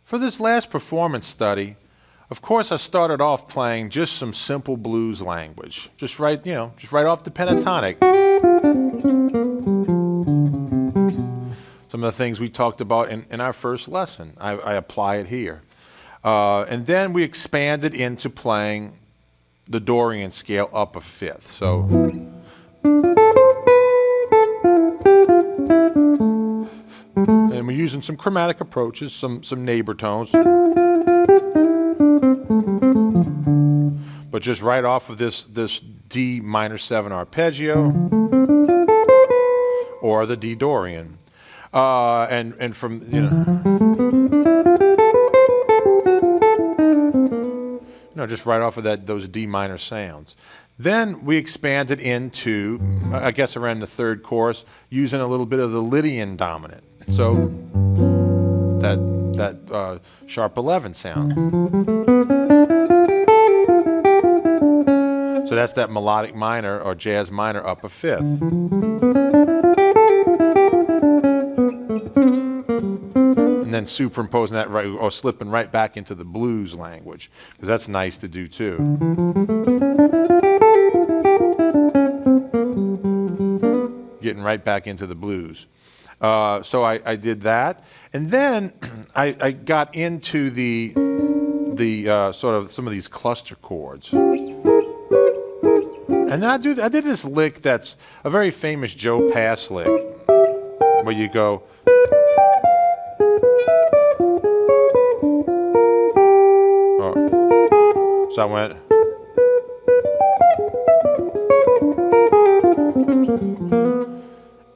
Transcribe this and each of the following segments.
For this last performance study, of course, I started off playing just some simple blues language, just right off the pentatonic. Some of the things we talked about in our first lesson, I apply it here. And then we expanded into playing the Dorian scale up a fifth. So, and we're using some chromatic approaches, some neighbor tones. But just right off of this D minor 7 arpeggio or the D Dorian. And from, just right off of those D minor sounds. Then we expanded into, I guess around the third chorus, using a little bit of the Lydian dominant. So that sharp 11 sound. So that's that melodic minor or jazz minor up a fifth. And then superimposing that or slipping right back into the blues language, because that's nice to do too. Getting right back into the blues. So I did that, and then I got into the sort of some of these cluster chords. And then I did this lick that's a very famous Joe Pass lick, where you go. So I went.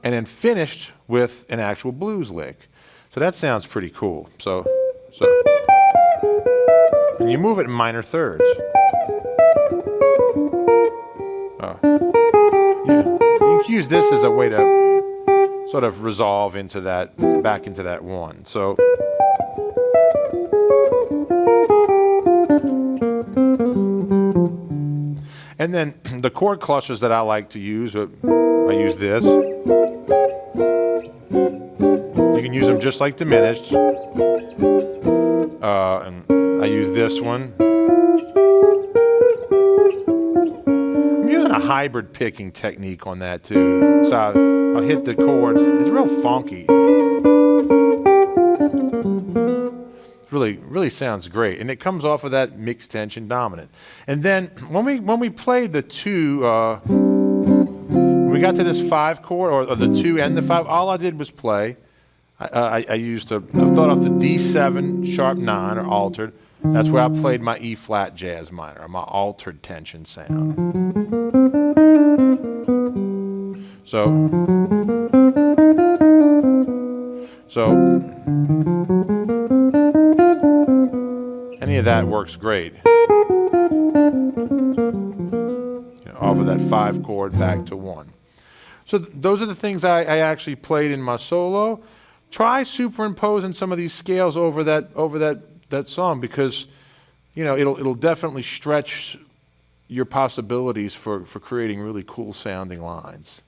And then finished with an actual blues lick. So that sounds pretty cool. So, and you move it in minor thirds. You can use this as a way to sort of resolve into that, back into that one. So. And then the chord clusters that I like to use, I use this. You can use them just like diminished. And I use this one. I'm using a hybrid picking technique on that too. So I'll hit the chord. It's real funky. Really sounds great, and it comes off of that mixed tension dominant. And then when we played the two, when we got to this 5 chord or the 2 and the 5, all I did was play. I thought off the D7 sharp 9 or altered. That's where I played my E flat jazz minor, my altered tension sound. So. Any of that works great. Off of that 5 chord back to 1. So those are the things I actually played in my solo. Try superimposing some of these scales over that song, because it'll definitely stretch your possibilities for creating really cool sounding lines.